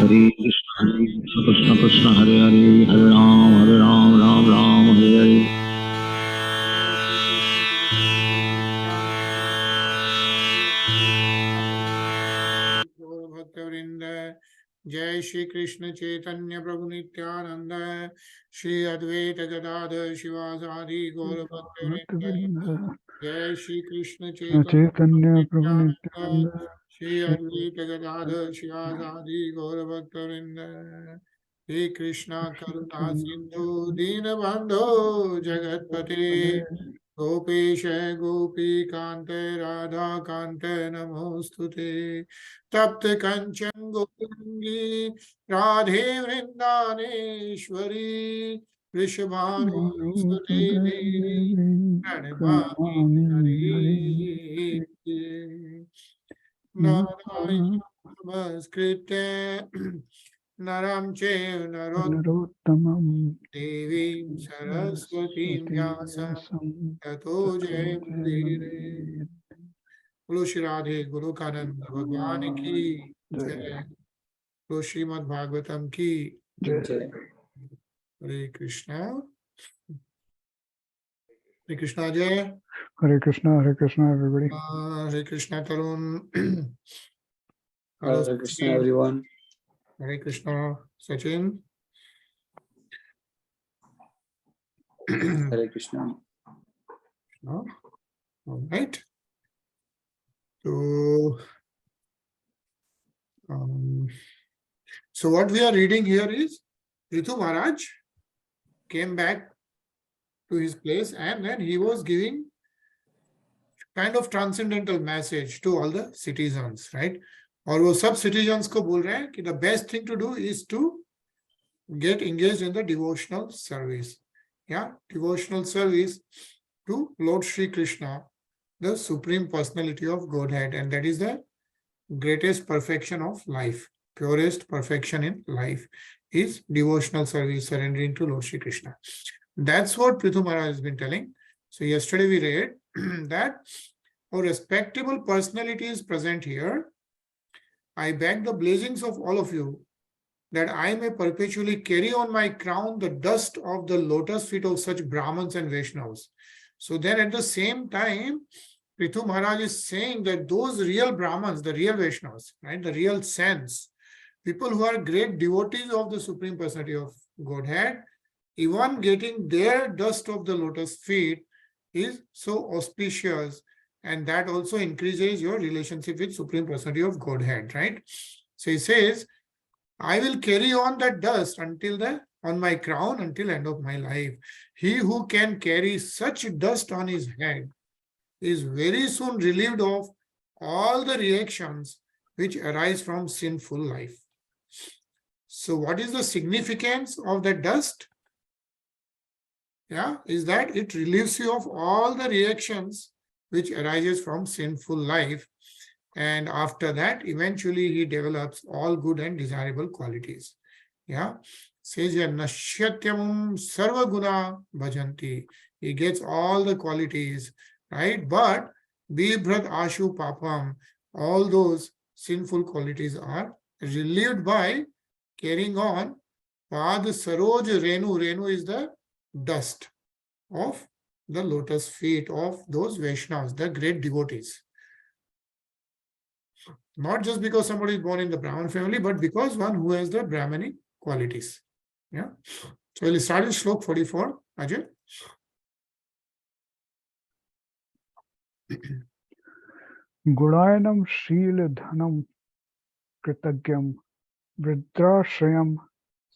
Krishna Krishna Hare Hare, Hare Ram, Ram Ram, Hare Hare. जय श्री कृष्ण चैतन्य प्रभु नित्यानंद, श्री अद्वैत गदाधर शिवासादि गौर भक्तवृंद। जय श्री कृष्ण चैतन्य प्रभु नित्यानंद, श्री अद्वैत गदाधर शिवासादि गौर भक्तवृंद। हे कृष्णा करुणा सिंधु दीनबंधो जगतपते, गोपेश गोपीकांत राधा कांत नमोस्तुते। तप्त कंचन गोपी राधे वृंदानेश्वरी, वृषभानुसुते देवी प्रणमामि हरि। नारायणं नमस्कृत्य नरं चैव नरोत्तमं, देवीं सरस्वतीं व्यासं ततो जयमुदीरये। बोलो श्री राधे गोलोकानंद भगवान की जय। बोलो श्रीमद् भागवतम की जय। हरे कृष्णा जय। Hare Krishna everybody. Hare Krishna Tarun. Hare Krishna everyone. Hare Krishna Sachin. Hare Krishna. All right. So what we are reading here is Prithu Maharaj came back to his place and then he was giving kind of transcendental message to all the citizens, right? और वो सब citizens को बोल रहे हैं कि the best thing to do is to get engaged in the devotional service. Yeah, devotional service to Lord Shri Krishna, the Supreme Personality of Godhead, and that is the greatest perfection of life. Purest perfection in life is devotional service, surrendering to Lord Shri Krishna. That's what Prithu Maharaj has been telling. So yesterday we read that a respectable personality is present here. I beg the blessings of all of you that I may perpetually carry on my crown the dust of the lotus feet of such Brahmins and Vaishnavas. So then at the same time, Prithu Maharaj is saying that those real Brahmins, the real Vaishnavas, right, the real saints, people who are great devotees of the Supreme Personality of Godhead, even getting their dust of the lotus feet is so auspicious, and that also increases your relationship with Supreme Personality of Godhead, right? So he says, I will carry on that dust on my crown until end of my life. He who can carry such dust on his head is very soon relieved of all the reactions which arise from sinful life. So what is the significance of the dust? Yeah, is that it relieves you of all the reactions which arises from sinful life, and after that eventually he develops all good and desirable qualities. Yeah, says here Nashyatyavam sarva guna bhajanti, he gets all the qualities, right? But bibhrad ashu papam, all those sinful qualities are relieved by carrying on pad saroj renu. Renu is the dust of the lotus feet of those Vaishnavas, the great devotees. Not just because somebody is born in the Brahmin family, but because one who has the Brahmanic qualities. Yeah. So we'll start with Shlok 44. Ajay. Gudayanam Shil Dhanam Kritagyam Vridrashrayam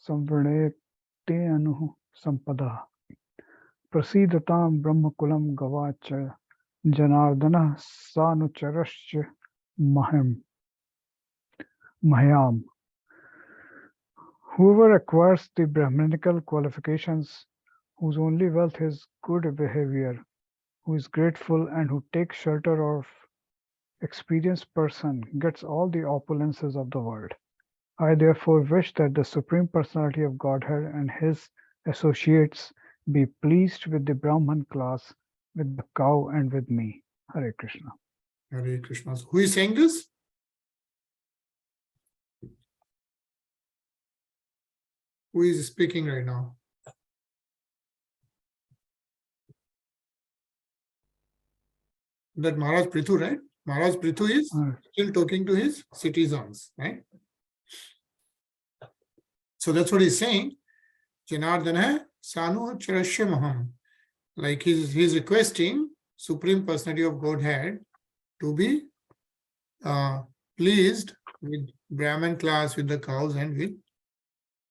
Samvrinete Anu Sampada Prasidatam Brahmakulam Gavacha Janardana Sanucharascha Mahayam. Whoever acquires the Brahmanical qualifications, whose only wealth is good behavior, who is grateful and who takes shelter of experienced person, gets all the opulences of the world. I therefore wish that the Supreme Personality of Godhead and his associates be pleased with the Brahman class, with the cow and with me. Hare Krishna. Hare Krishna. Who is saying this? Who is speaking right now? That Maharaj Prithu, right? Maharaj Prithu is still talking to his citizens, right? So that's what he's saying. Janardana Sanu Charashya Maham. Like he's requesting Supreme Personality of Godhead to be pleased with Brahman class, with the cows, and with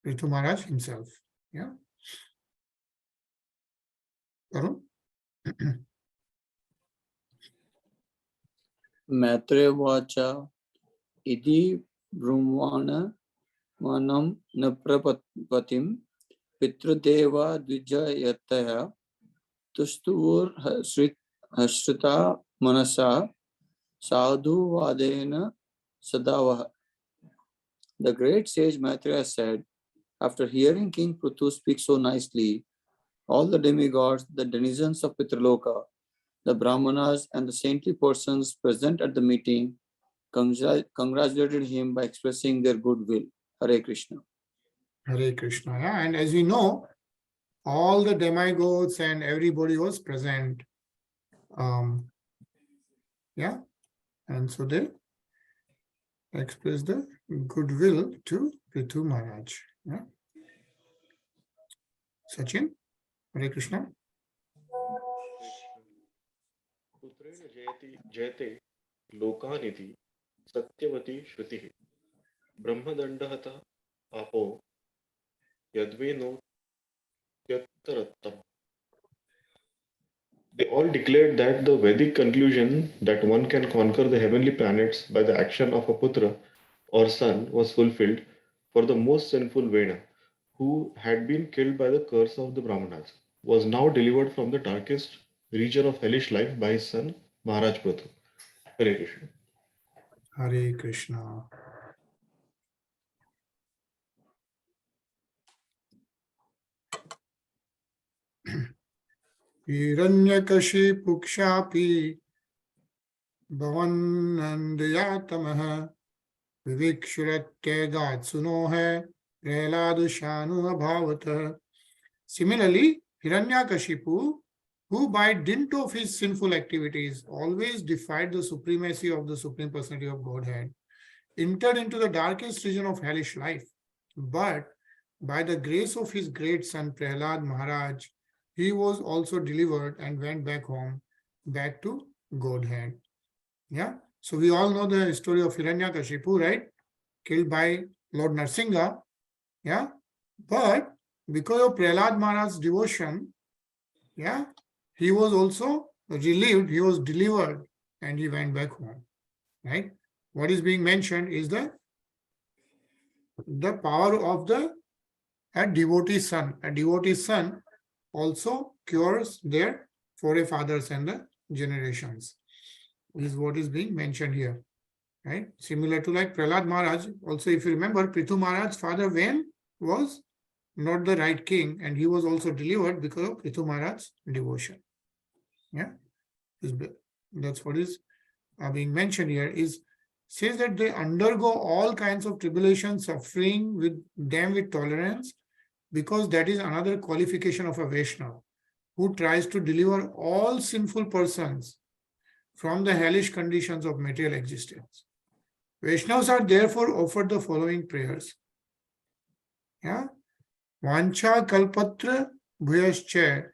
Prithu Maharaj himself. Yeah. Arun? Maitre vacha idi brahmana manam naprapatim pitrudeva dvijayataya tustuvur hashrita manasa sadhu vadena sadavaha. The great sage Maitreya said, after hearing King Prithu speak so nicely, all the demigods, the denizens of Pitraloka, the Brahmanas, and the saintly persons present at the meeting congratulated him by expressing their goodwill. Hare Krishna. Hare Krishna. Yeah. And as we know, all the demigods and everybody was present. Yeah. And so they express the goodwill to Prithu Maharaj. Yeah. Sachin, Hare Krishna. पुत्रेण जयते लोकानिति सत्यवती श्रुतिः ब्रह्मदण्डहतः आपो यद्वेनोत्यत्तरत्तम्. They all declared that the Vedic conclusion that one can conquer the heavenly planets by the action of a putra or son was fulfilled for the most sinful Vena, who had been killed by the curse of the Brahmanas, was now delivered from the darkest region of hellish life by his son Maharaj Prithu. Hare Krishna. Hare Krishna. Hiranyakashipukshapi Bhavanandyatamah Vivikshuratyagat Sunoha Prahladu Abhavata. Similarly, Hiranyakashipu, who by dint of his sinful activities always defied the supremacy of the Supreme Personality of Godhead, entered into the darkest region of hellish life. But by the grace of his great son Prahlad Maharaj, he was also delivered and went back home, back to Godhead. Yeah. So we all know the story of Hiranyakashipu, right? Killed by Lord Narsingha. Yeah. But because of Prahlad Maharaj's devotion, yeah, he was also relieved, he was delivered, and he went back home. Right? What is being mentioned is the power of a devotee son. A devotee son also cures their forefathers and the generations. Is what is being mentioned here. Right? Similar to like Prahlad Maharaj. Also, if you remember, Prithu Maharaj's father Ven was not the right king, and he was also delivered because of Prithu Maharaj's devotion. Yeah, that's what is being mentioned here. Is says that they undergo all kinds of tribulation, suffering with them with tolerance, because that is another qualification of a Vaishnava who tries to deliver all sinful persons from the hellish conditions of material existence. Vaishnavas are therefore offered the following prayers. Yeah. Vancha kalpatra bhuyascha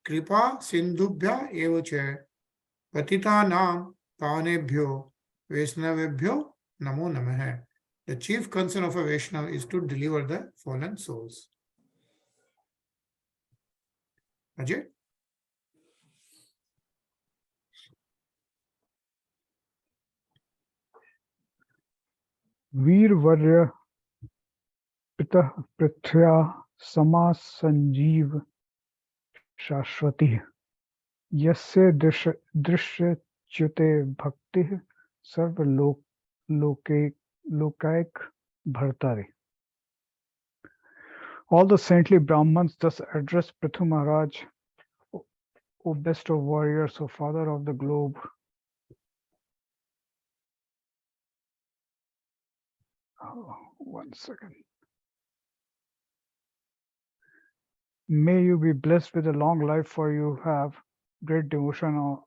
kripa sindhubhya evacha patitanam pavanebhyo vaishnavebhyo namo namaha. The chief concern of a Vaishnava is to deliver the fallen souls. Ajay? वीरवर्य पितः पृथ्व्या समा संजीव शाश्वती यस्य दृश्यच्युते भक्तिः लोकैक भर्तारे. All the saintly Brahmins thus address Prithu Maharaj, O best of warriors, O father of the globe. Oh, 1 second. May you be blessed with a long life, for you have great devotion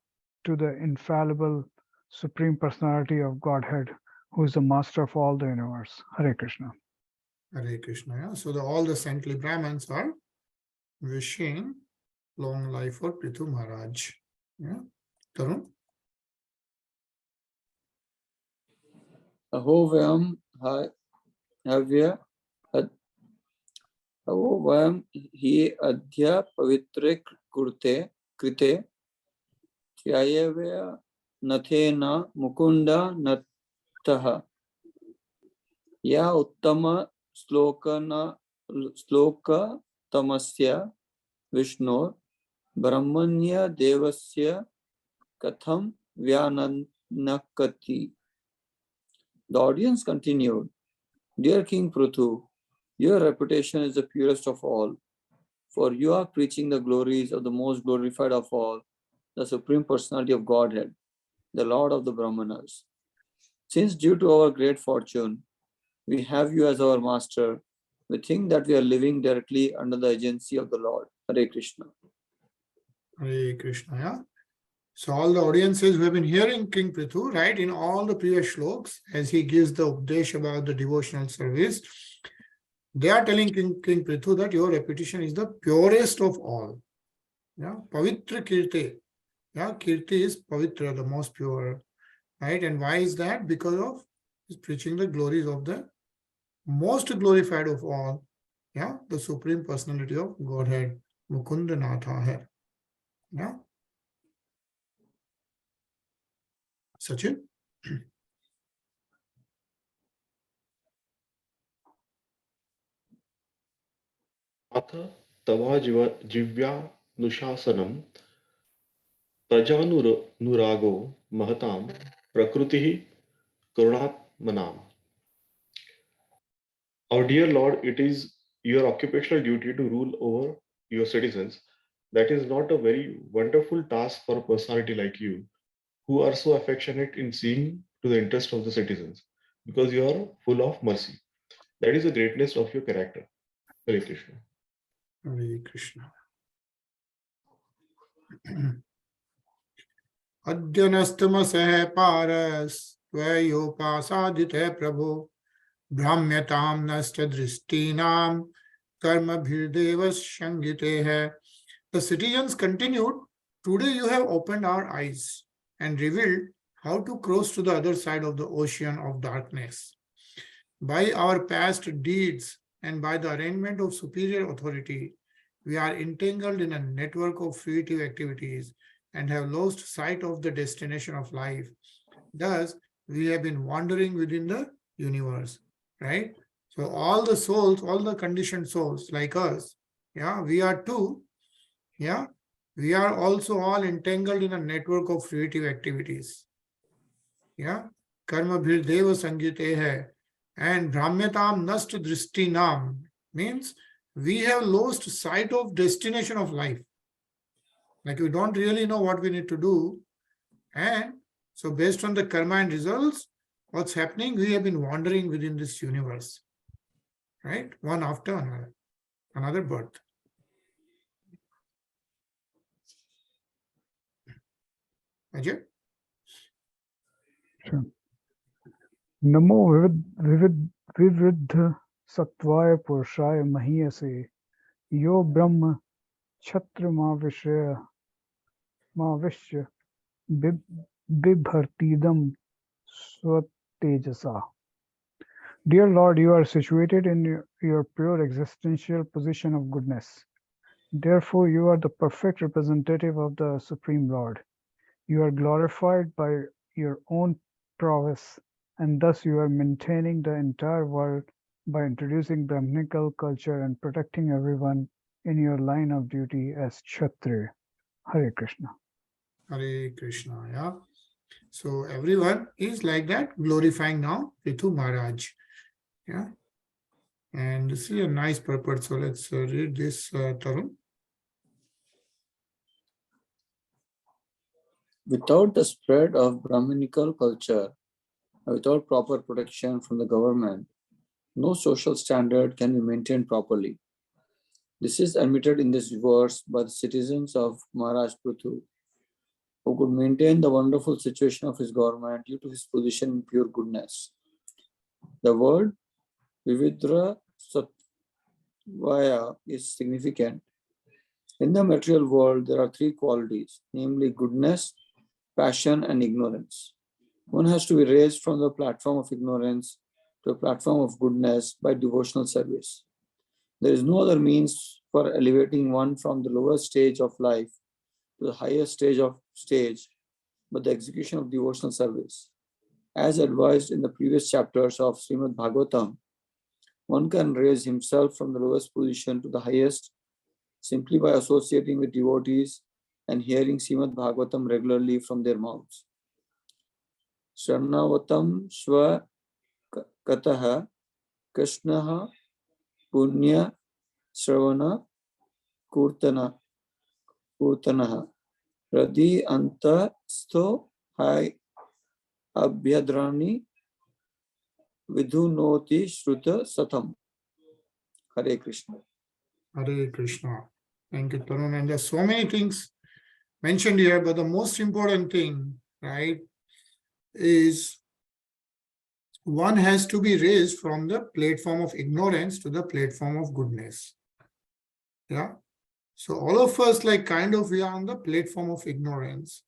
to the infallible Supreme Personality of Godhead, who is the master of all the universe. Hare Krishna. Hare Krishna. Yeah? So all the saintly Brahmins are wishing long life for Prithu Maharaj. Yeah? Tarun? Aho vayam havya aho vayam hi adhya pavitre krite tyayavya nathena mukunda nataha ya uttama sloka tamasya Vishnu Brahmanya Devasya Katham Vyananakati. The audience continued, Dear King Prithu, your reputation is the purest of all, for you are preaching the glories of the most glorified of all, the Supreme Personality of Godhead, the Lord of the Brahmanas. Since due to our great fortune, we have you as our master, we think that we are living directly under the agency of the Lord. Hare Krishna. Hare Krishna. Yeah? So all the audiences who have been hearing King Prithu, right, in all the previous shloks, as he gives the updesh about the devotional service, they are telling King Prithu that your reputation is the purest of all. Yeah, Pavitra Kirti. Yeah, Kirti is Pavitra, the most pure. Right? And why is that? Because of his preaching the glories of the most glorified of all. Yeah, the Supreme Personality of Godhead, Mukunda Natha Hare. Yeah. Sachin? अथ तवा जिव्यानुशासनं प्रजानुरागो महतां प्रकृतिः करुणात्मनाम्. Our dear Lord, it is your occupational duty to rule over your citizens. That is not a very wonderful task for a personality like you, who are so affectionate in seeing to the interest of the citizens, because you are full of mercy. That is the greatness of your character. Hare Krishna. Hare Krishna. Adyanastamase paras tvayopasadite prabhu brahmyatam nasta dristinam karma bhirdevas shangite hai. The citizens continued, today you have opened our eyes and revealed how to cross to the other side of the ocean of darkness. By our past deeds and by the arrangement of superior authority, we are entangled in a network of fruitive activities and have lost sight of the destination of life. Thus, we have been wandering within the universe, right? So all the souls, all the conditioned souls like us, yeah, we are too, yeah, we are also all entangled in a network of fruitive activities. Yeah, karma bhirdeva sangite hai. And brahmyatam nast dristinam means we have lost sight of destination of life. Like we don't really know what we need to do. And so based on the karma and results, what's happening? We have been wandering within this universe. Right? One after another. Another birth. Ajay? Sure. Namo vividha sattvaya purushaya mahiyase yo brahma chhatra mavishya bibhartidam swatejasa. Dear Lord, you are situated in your pure existential position of goodness. Therefore, you are the perfect representative of the Supreme Lord. You are glorified by your own prowess, and thus you are maintaining the entire world by introducing Brahminical culture and protecting everyone in your line of duty as Kshatriya. Hare Krishna. Hare Krishna. Yeah. So everyone is like that, glorifying now Prithu Maharaj. Yeah. And this is a nice purport. So let's read this, Tarun. Without the spread of Brahminical culture, without proper protection from the government, no social standard can be maintained properly. This is admitted in this verse by the citizens of Maharaj Prithu, who could maintain the wonderful situation of his government due to his position in pure goodness. The word Vividra Satvaya is significant. In the material world, there are three qualities, namely goodness, passion, and ignorance. One has to be raised from the platform of ignorance to a platform of goodness by devotional service. There is no other means for elevating one from the lower stage of life to the higher stage but the execution of devotional service. As advised in the previous chapters of Srimad Bhagavatam, one can raise himself from the lowest position to the highest simply by associating with devotees and hearing Srimad Bhagavatam regularly from their mouths. Sharnavatam Shva Kataha Krishna Punya Shravana Kurtanaha Radhi Anta Stho Hai Abhyadrani Vidhunoti Shruta Satam. Hare Krishna. Hare Krishna. Thank you, Tarun. And there's so many things mentioned here, but the most important thing, right, is one has to be raised from the platform of ignorance to the platform of goodness. Yeah. So all of us, like, kind of, we are on the platform of ignorance,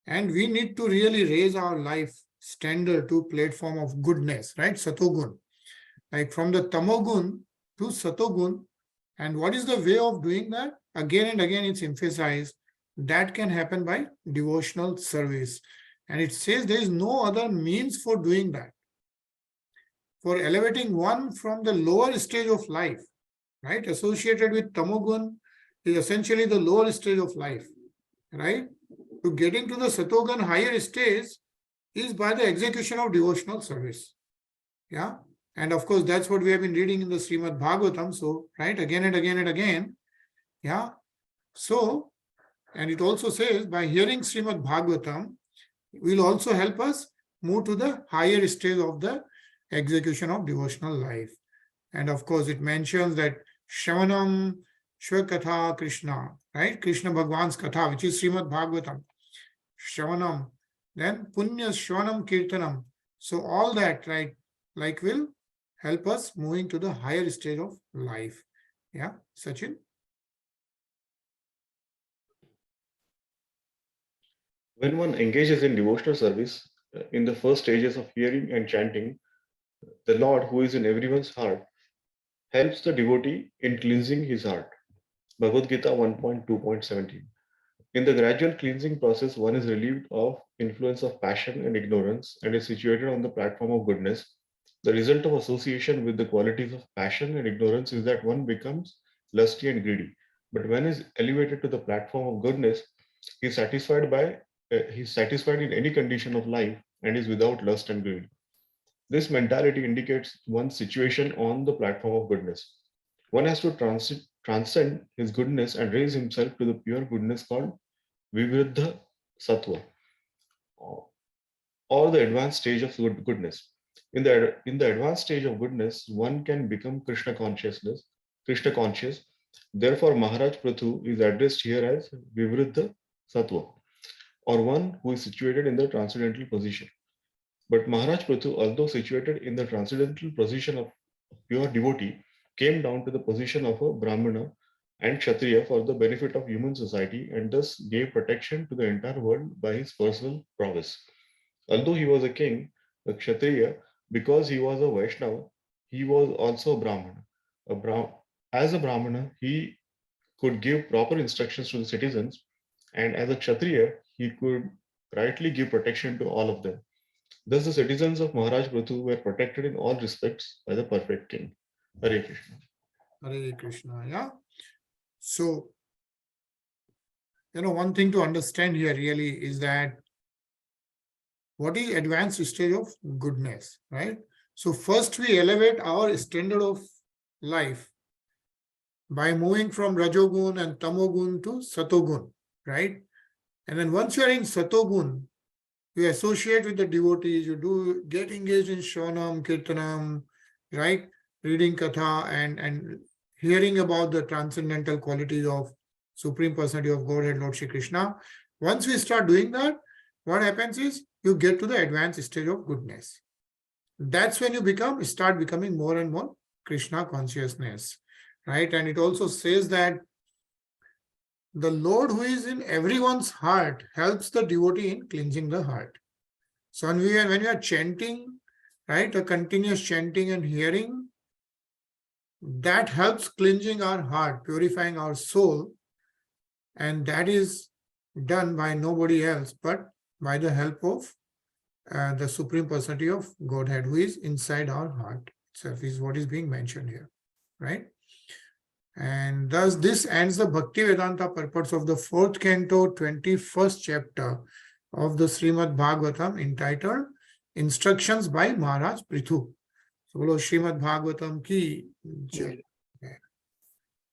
and we need to really raise our life standard to platform of goodness, right? Satogun, like from the tamogun to satogun. And what is the way of doing that? Again and again, it's emphasized that can happen by devotional service. And it says there is no other means for doing that. For elevating one from the lower stage of life, right? Associated with tamogun is essentially the lower stage of life, right? To getting to the satogun higher stage is by the execution of devotional service. Yeah. And of course, that's what we have been reading in the Srimad Bhagavatam. So, right, again and again and again. Yeah. So, and it also says by hearing Srimad Bhagavatam will also help us move to the higher stage of the execution of devotional life. And of course, it mentions that Shravanam Shvakatha Krishna, right? Krishna Bhagwan's Katha, which is Srimad Bhagavatam. Shravanam, then Punya Shravanam Kirtanam. So all that, right, like will help us moving to the higher stage of life. Yeah, Sachin? When one engages in devotional service, in the first stages of hearing and chanting, the Lord, who is in everyone's heart, helps the devotee in cleansing his heart. Bhagavad Gita 1.2.17. In the gradual cleansing process, one is relieved of influence of passion and ignorance and is situated on the platform of goodness. The result of association with the qualities of passion and ignorance is that one becomes lusty and greedy. But when is elevated to the platform of goodness, he is satisfied in any condition of life and is without lust and greed. This mentality indicates one's situation on the platform of goodness. One has to transcend his goodness and raise himself to the pure goodness called Vividdha Sattva, or the advanced stage of goodness. In the advanced stage of goodness, one can become Krishna conscious. Therefore, Maharaj Prithu is addressed here as Vividdha Sattva, or one who is situated in the transcendental position. But Maharaj Prithu, although situated in the transcendental position of pure devotee, came down to the position of a Brahmana and Kshatriya for the benefit of human society and thus gave protection to the entire world by his personal prowess. Although he was a king, a Kshatriya, because he was a Vaishnava, he was also a Brahmana. As a Brahmana, he could give proper instructions to the citizens, and as a Kshatriya, he could rightly give protection to all of them. Thus, the citizens of Maharaj Prithu were protected in all respects by the perfect king. Hare Krishna. Hare Krishna. Yeah. So, one thing to understand here really is that what is advanced stage of goodness, right? So first we elevate our standard of life by moving from Rajogun and Tamogun to Satogun, right? And then once you are in Satogun, you associate with the devotees, you get engaged in Shravanam, Kirtanam, right? Reading Katha and hearing about the transcendental quality of Supreme Personality of Godhead, Lord Shri Krishna. Once we start doing that, what happens is you get to the advanced stage of goodness. That's when you start becoming more and more Krishna consciousness, right? And it also says that the Lord who is in everyone's heart helps the devotee in cleansing the heart. So when we are chanting, right, a continuous chanting and hearing, that helps cleansing our heart, purifying our soul, and that is done by nobody else but by the help of the Supreme Personality of Godhead, who is inside our heart itself, is what is being mentioned here, right? And thus this ends the Bhakti Vedanta purpose of the 4th canto, 21st chapter of the Srimad Bhagavatam, entitled Instructions by Maharaj Prithu. So, bolo Srimad Bhagavatam ki jai.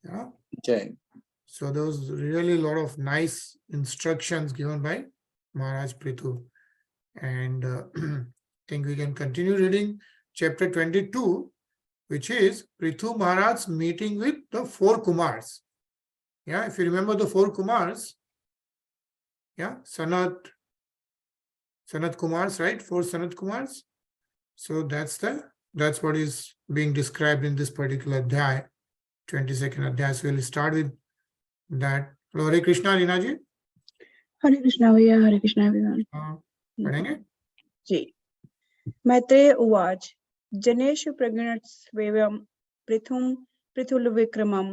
Yeah. Jai. So there was really a lot of nice instructions given by Maharaj Prithu. And I think we can continue reading chapter 22, which is Prithu Maharaj's meeting with the 4 Kumars. Yeah, if you remember the 4 Kumars, yeah, Sanat Kumars, right? 4 Sanat Kumars. So that's what is being described in this particular Adhyay, 22nd Adhyay. So we'll start with that. Hello, Hare Krishna, Rinaji. Hare Krishna भैया, Hare Krishna everyone. पढ़ेंगे? जी. मैत्रेय उवाच जनेषु प्रगणस्वेवं पृथुलविक्रमं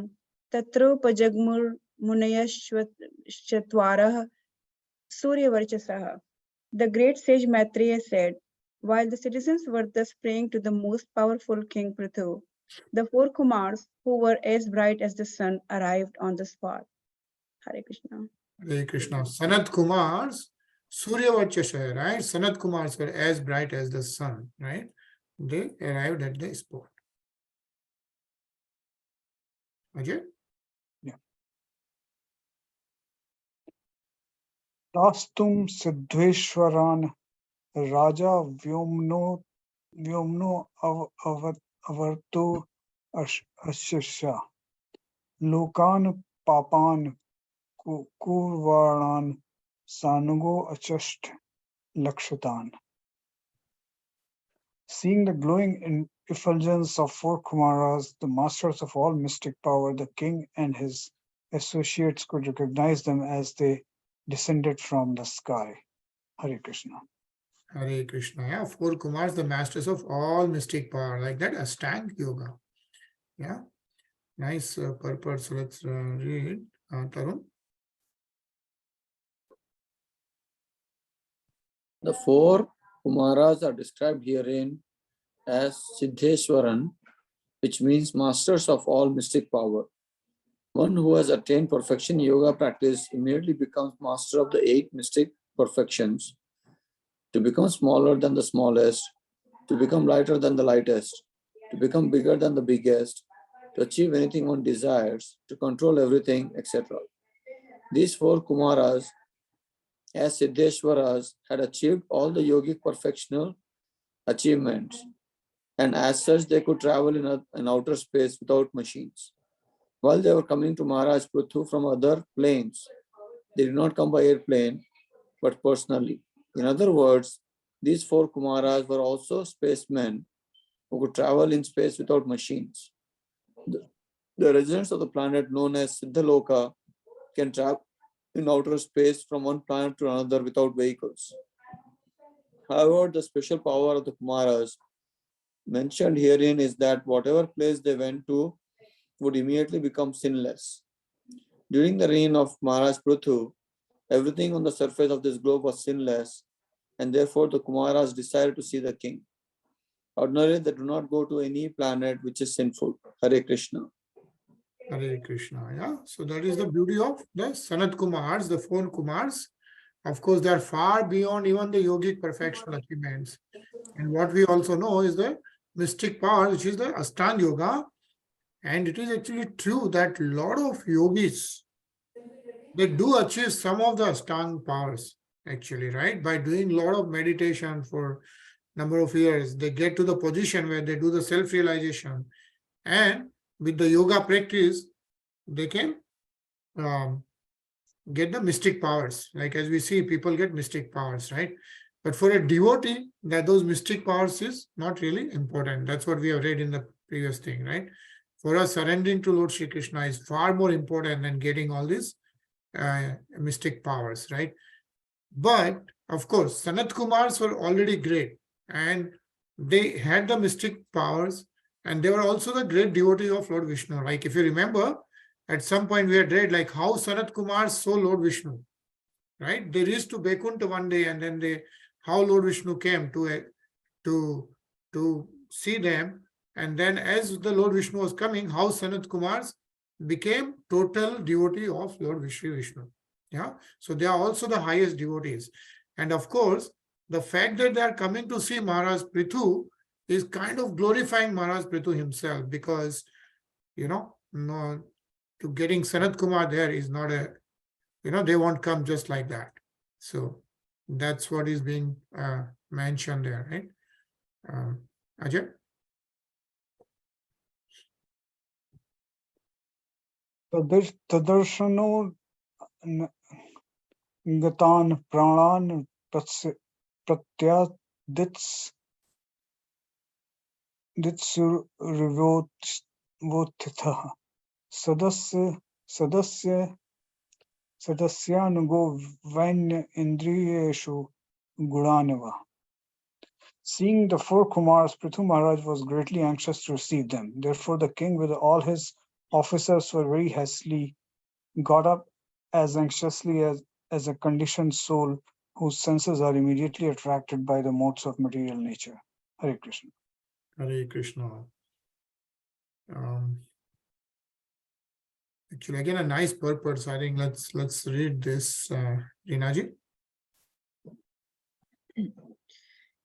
तत्रोपजग्मुर्मुनयश्चत्वारः सूर्यवर्चसः. The great sage Maitreya said, while the citizens were thus praying to the most powerful King Prithu, the 4 Kumars, who were as bright as the sun, arrived on the spot. Hare Krishna. Hare Krishna. Sanat Kumars, Surya Vachasaya, right? Sanat Kumars were as bright as the sun, right? They arrived at the spot. Ajay? Tastum Siddheshwaran Raja Vyomno Avartu Ashasha Lokan Papan Kurvaran Sanugo Achast Lakshatan. Seeing the glowing effulgence of 4 Kumaras, the masters of all mystic power, the king and his associates could recognize them as they descended from the sky. Hare Krishna. Hare Krishna. Yeah, 4 Kumars, the masters of all mystic power, like that Ashtanga Yoga. Yeah, nice purpose. So let's read. Tarun. The 4 Kumaras are described herein as Siddheshwaran, which means masters of all mystic power. One who has attained perfection in yoga practice immediately becomes master of the 8 mystic perfections. To become smaller than the smallest, to become lighter than the lightest, to become bigger than the biggest, to achieve anything one desires, to control everything, etc. These 4 Kumaras, as Siddheshwaras, had achieved all the yogic perfectional achievements, and as such they could travel in outer space without machines. While they were coming to Maharaj Prithu from other planes, they did not come by airplane, but personally. In other words, these 4 Kumaras were also spacemen who could travel in space without machines. The residents of the planet known as Siddhaloka can travel in outer space from one planet to another without vehicles. However, the special power of the Kumaras mentioned herein is that whatever place they went to would immediately become sinless. During the reign of Maharaj Prithu, everything on the surface of this globe was sinless, and therefore the Kumaras decided to see the king. Ordinarily, they do not go to any planet which is sinful. Hare Krishna. Hare Krishna. Yeah. So that is the beauty of the Sanat Kumars, the 4 Kumars. Of course, they are far beyond even the yogic perfection achievements. And what we also know is the mystic power, which is the Ashtanga Yoga. And it is actually true that a lot of yogis, they do achieve some of the Ashtanga powers, actually, right? By doing a lot of meditation for a number of years, they get to the position where they do the self-realization. And with the yoga practice, they can get the mystic powers. Like as we see, people get mystic powers, right? But for a devotee, that those mystic powers is not really important. That's what we have read in the previous thing, right? For us, surrendering to Lord Shri Krishna is far more important than getting all these mystic powers, right? But of course, Sanat Kumars were already great, and they had the mystic powers, and they were also the great devotees of Lord Vishnu. Like if you remember, at some point we had read like how Sanat Kumar saw Lord Vishnu, right? They reached to Vaikuntha one day, and then how Lord Vishnu came to see them, and then as the Lord Vishnu was coming, how Sanat Kumars became total devotee of Lord Vishnu. Yeah, so they are also the highest devotees, and of course, the fact that they are coming to see Maharaj Prithu is kind of glorifying Maharaj Prithu himself, because no, to getting Sanat Kumar there is not a, they won't come just like that. So that's what is being mentioned there, right? Ajay? Tadarshano gatan pranan pratyadits ditsurvotitha sadasyanugo vanya indriyeshu gudanava. Seeing the four Kumars, Prithu Maharaj was greatly anxious to receive them. Therefore, the king with all his officers were very hastily got up as anxiously as a conditioned soul whose senses are immediately attracted by the modes of material nature. Hare Krishna. Hare Krishna. Actually, again, a nice purpose. I think let's read this, Rinaji.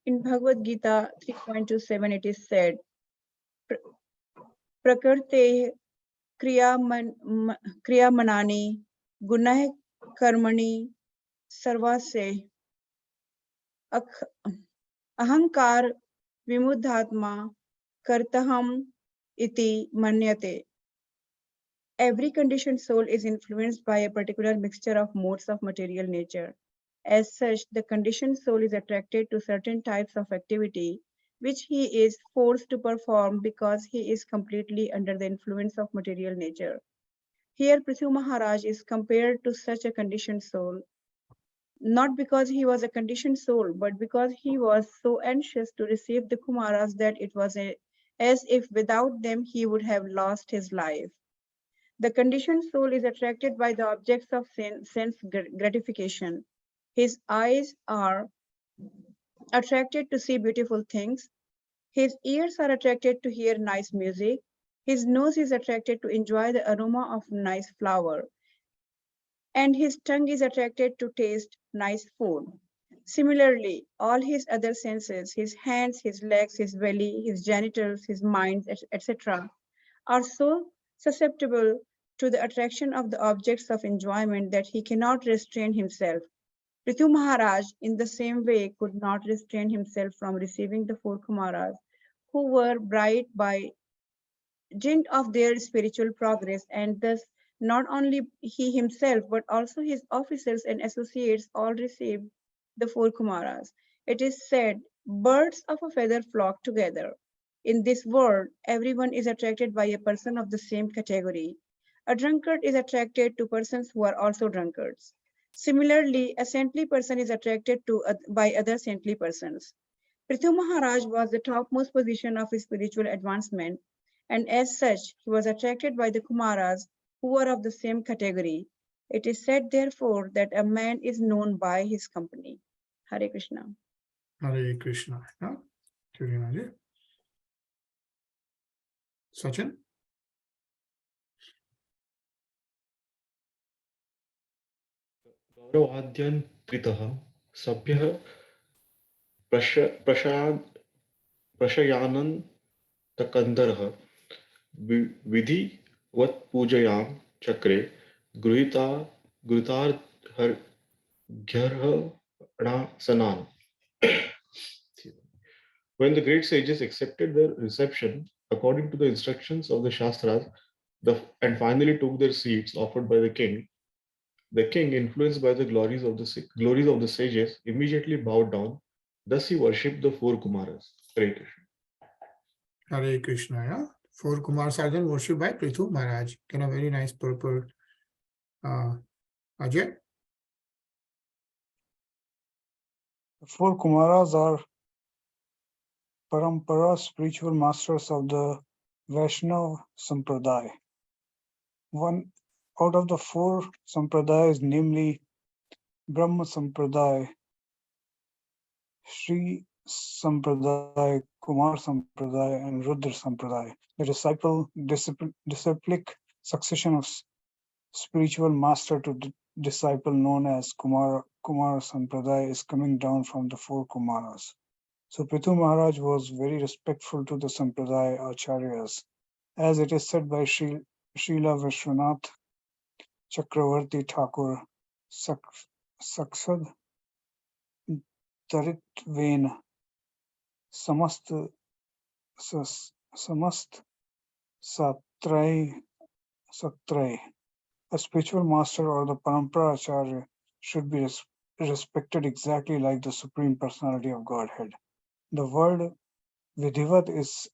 In Bhagavad Gita 3.27, it is said, Prakrte kriyamanani gunah karmani sarvase ahankar vimudhatma kartaham iti manyate. Every conditioned soul is influenced by a particular mixture of modes of material nature. As such, the conditioned soul is attracted to certain types of activity which he is forced to perform because he is completely under the influence of material nature. Here, Prithu Maharaj is compared to such a conditioned soul, not because he was a conditioned soul, but because he was so anxious to receive the Kumaras that it was as if without them he would have lost his life. The conditioned soul is attracted by the objects of sense gratification. His eyes are attracted to see beautiful things. His ears are attracted to hear nice music. His nose is attracted to enjoy the aroma of nice flower. And his tongue is attracted to taste nice food. Similarly, all his other senses, his hands, his legs, his belly, his genitals, his mind, etc., are so susceptible to the attraction of the objects of enjoyment that he cannot restrain himself. Prithu Maharaj, in the same way, could not restrain himself from receiving the four Kumaras, who were bright by dint of their spiritual progress, and thus not only he himself, but also his officers and associates all received the four Kumaras. It is said, birds of a feather flock together. In this world, everyone is attracted by a person of the same category. A drunkard is attracted to persons who are also drunkards. Similarly, a saintly person is attracted by other saintly persons. Prithu Maharaj was the topmost position of his spiritual advancement, and as such, he was attracted by the Kumaras who were of the same category. It is said, therefore, that a man is known by his company. Hare Krishna. Hare Krishna. Yeah? Rinaji. Sachin? गौरवाद्यन्त्रितः सभ्यः प्रशयानन्तकन्दरः विधिवत्पूजयां चक्रे गृहीतार्घ्यर्हणासनान्. When the great sages accepted their reception according to the instructions of the Shastras, and finally took their seats offered by the king. The king, influenced by the glories of the sages, immediately bowed down. Thus he worshipped the four Kumaras. Hare Krishna. Hare Krishna. Yeah? Four Kumars are then worshipped by Prithu Maharaj. Can a very nice purport. Ajay? The four Kumaras are Parampara, spiritual masters of the Vaishnava Sampradaya. One out of the four Sampradayas, namely Brahma Sampradaya, Sri Sampradaya, Kumar Sampradaya, and Rudra Sampradaya, the disciplic succession of spiritual master to disciple known as Kumar Sampradaya is coming down from the four Kumaras. So Prithu Maharaj was very respectful to the Sampradaya Acharyas. As it is said by Srila Vishwanath Chakravarti Thakur, Saksad Taritvena Samast Satray. A spiritual master or the Parampara Acharya should be respected exactly like the Supreme Personality of Godhead. The word Vidhivat is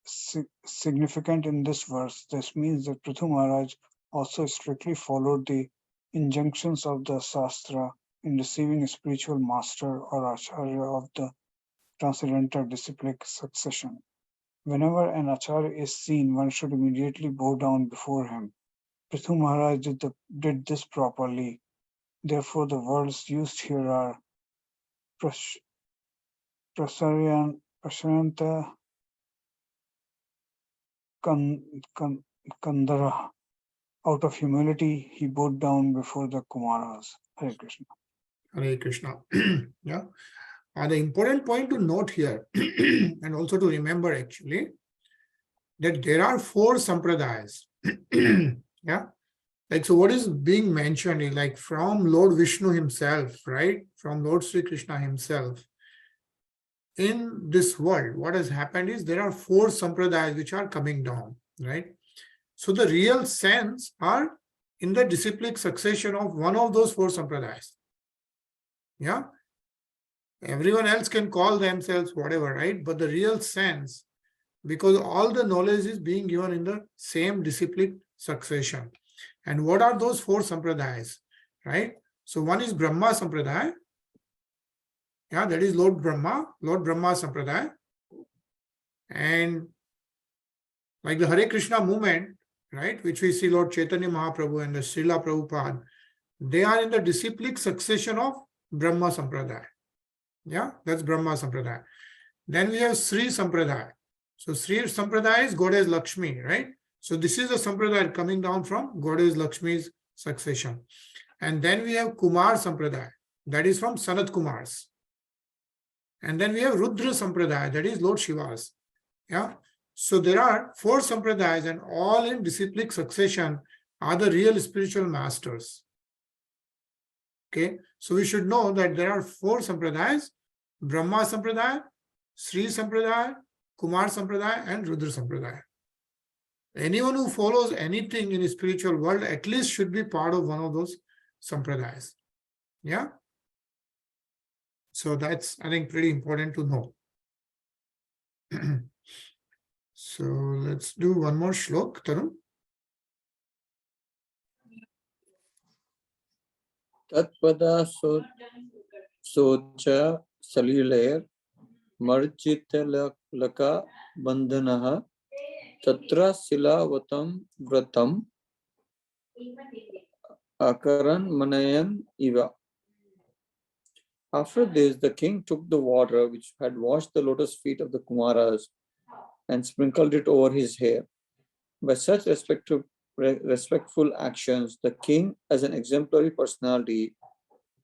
significant in this verse. This means that Prithu Maharaj also strictly followed the injunctions of the Shastra in receiving a spiritual master or Acharya of the transcendental disciplic succession. Whenever an Acharya is seen, one should immediately bow down before him. Prithu Maharaj did this properly. Therefore, the words used here are Prasarayanta Kandara. Out of humility, he bowed down before the Kumaras. Hare Krishna. Hare Krishna. Yeah. The important point to note here, and also to remember actually, that there are four sampradayas. Yeah. Like, so what is being mentioned is like from Lord Vishnu himself, right? From Lord Sri Krishna himself. In this world, what has happened is there are four sampradayas which are coming down, right? So the real sense are in the disciplic succession of one of those four sampradayas. Yeah. Everyone else can call themselves whatever, right? But the real sense, because all the knowledge is being given in the same disciplic succession. And what are those four sampradayas, right? So one is Brahma Sampradaya. Yeah, that is Lord Brahma Sampradaya. And like the Hare Krishna movement, right, which we see Lord Chaitanya Mahaprabhu and the Srila Prabhupada, they are in the disciplic succession of Brahma Sampradaya. Yeah, that's Brahma Sampradaya. Then we have Sri Sampradaya. So Sri Sampradaya is Goddess Lakshmi, right? So this is a Sampradaya coming down from Goddess Lakshmi's succession. And then we have Kumar Sampradaya, that is from Sanat Kumars. And then we have Rudra Sampradaya, that is Lord Shiva's. Yeah. So there are four Sampradayas, and all in disciplic succession are the real spiritual masters. Okay. So we should know that there are four Sampradayas: Brahma Sampradaya, Sri Sampradaya, Kumar Sampradaya, and Rudra Sampradaya. Anyone who follows anything in the spiritual world at least should be part of one of those Sampradayas. Yeah. So that's, I think, pretty important to know. So let's do one more shlok, Tarun. Tatpada socha salular marjita laka bandhanaha tatra silavatam vratam akaran manayan iva. After this, the king took the water which had washed the lotus feet of the Kumaras and sprinkled it over his hair. By such respectful actions, the king, as an exemplary personality,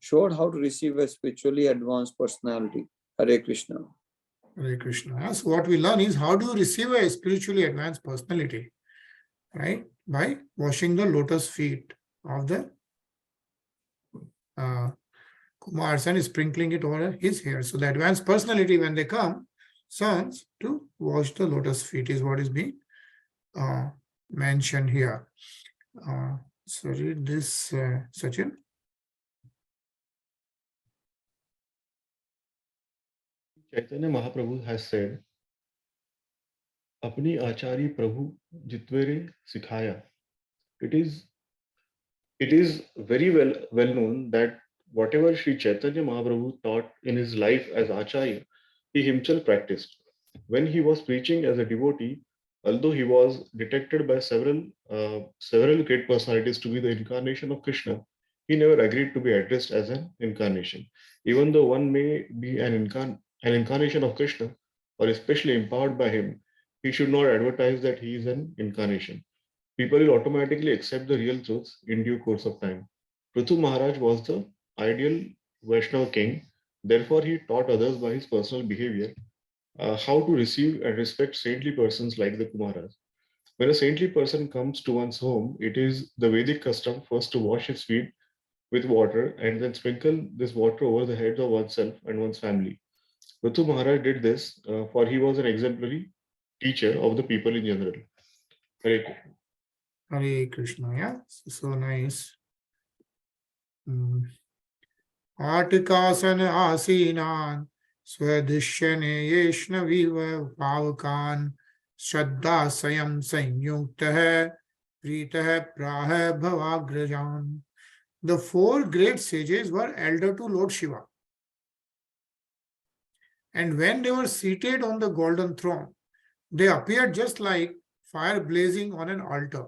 showed how to receive a spiritually advanced personality. Hare Krishna. Hare Krishna. So what we learn is how do you receive a spiritually advanced personality, right? By washing the lotus feet of the Kumars and sprinkling it over his hair. So the advanced personality, when they come, sons to wash the lotus feet is what is being mentioned here. So read this, Sachin. Chaitanya Mahaprabhu has said, अपनी आचार्य प्रभु जित्वेरे सिखाया. It is very well known that whatever Sri Chaitanya Mahaprabhu taught in his life as Acharya, he himself practiced. When he was preaching as a devotee, although he was detected by several great personalities to be the incarnation of Krishna, he never agreed to be addressed as an incarnation. Even though one may be an incarnation of Krishna, or especially empowered by him, he should not advertise that he is an incarnation. People will automatically accept the real truths in due course of time. Prithu Maharaj was the ideal Vaishnava king. Therefore, he taught others by his personal behavior how to receive and respect saintly persons like the Kumaras. When a saintly person comes to one's home, it is the Vedic custom first to wash his feet with water and then sprinkle this water over the heads of oneself and one's family. Prithu Maharaj did this for he was an exemplary teacher of the people in general. Hare Krishna, yeah, so nice. Artikasan asinan swadishyane yeshnaviva pavakan shraddha sayam sanyuktah pritah praha bhavagrajan. The four great sages were elder to Lord Shiva. And when they were seated on the golden throne, they appeared just like fire blazing on an altar.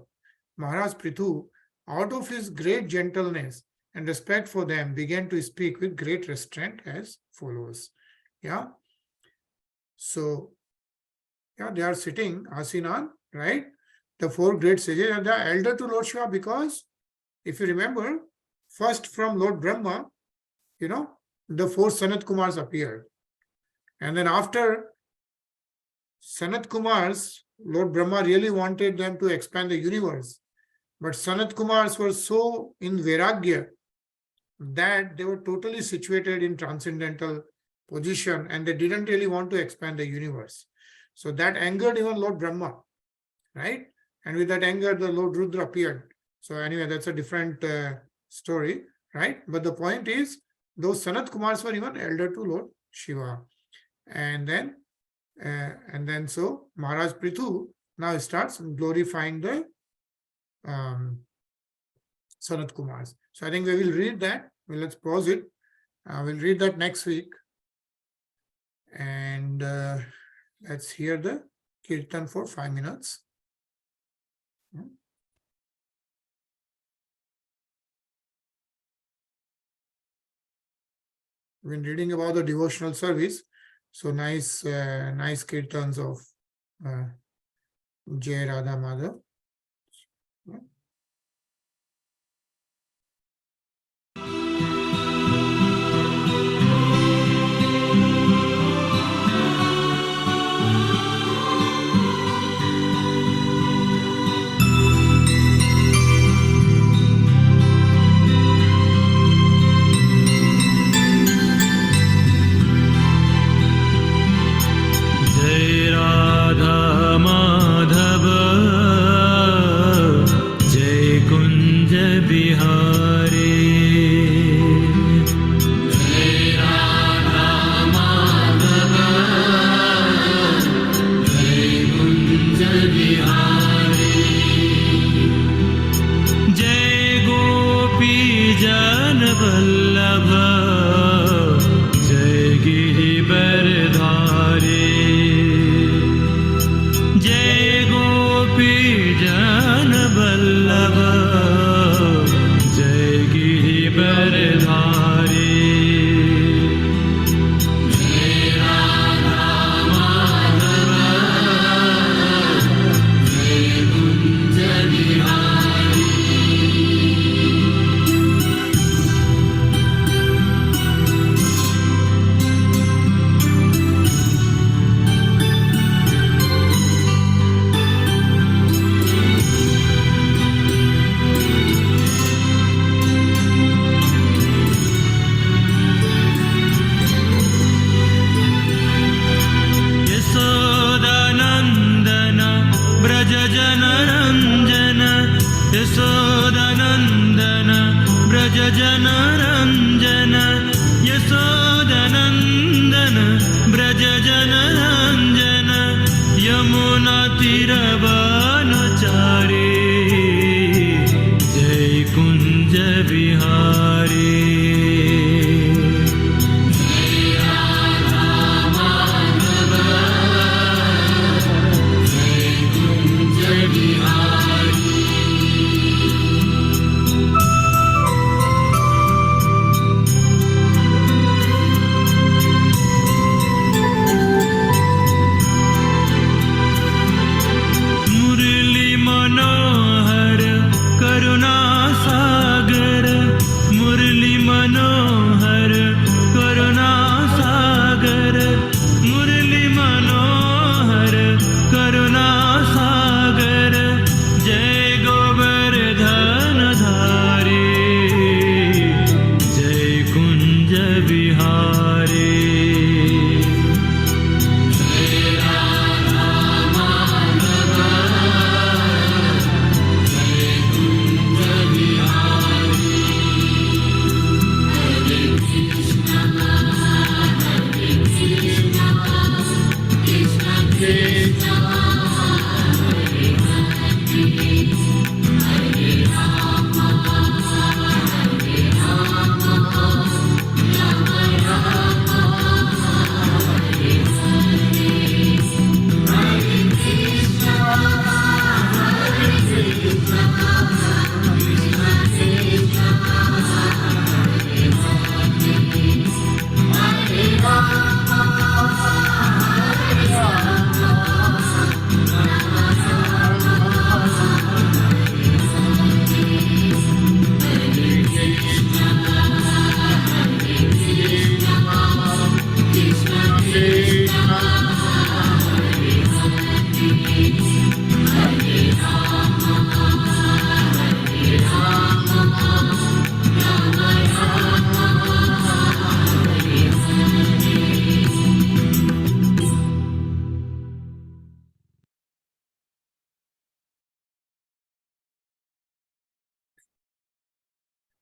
Maharaj Prithu, out of his great gentleness and respect for them, began to speak with great restraint as follows. Yeah. So, yeah, they are sitting, Asinan, right? The four great sages are the elder to Lord Shiva because, if you remember, first from Lord Brahma, the four Sanat Kumars appeared. And then after Sanat Kumars, Lord Brahma really wanted them to expand the universe. But Sanat Kumars were so in Vairagya that they were totally situated in transcendental position and they didn't really want to expand the universe. So that angered even Lord Brahma, right? And with that anger, the Lord Rudra appeared. So anyway, that's a different story, right? But the point is, those Sanat Kumars were even elder to Lord Shiva. And then so Maharaj Prithu now starts glorifying the Sanat Kumars. So I think we will read that. Well, let's pause it. We'll read that next week. And let's hear the Kirtan for 5 minutes. We've been reading about the devotional service. So nice kirtans of Jai Radha Madhav.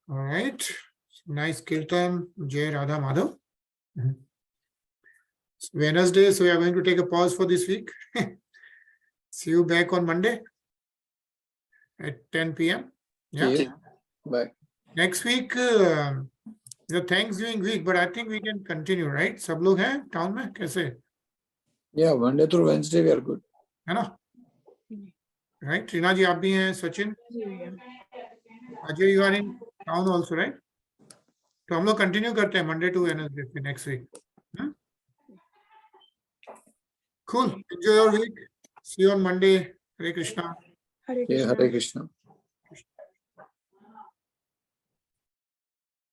All right. Nice kirtan, Jai Radha Madhav. It's Wednesday, so we are going to take a pause for this week. See you back on Monday at 10 p.m. Yeah. Okay. Bye. Next week, the Thanksgiving week, but I think we can continue, right? सब लोग हैं town में कैसे? Yeah, Monday through Wednesday we are good. है ना? Right? Rina ji आप भी हैं, Sachin, Ajay, you are in town also, right? तो हम लोग continue करते हैं Monday to Wednesday next week. Cool. Enjoy your week. See you on Monday. Hare Krishna. Hare Yeah, Krishna. Hare Krishna.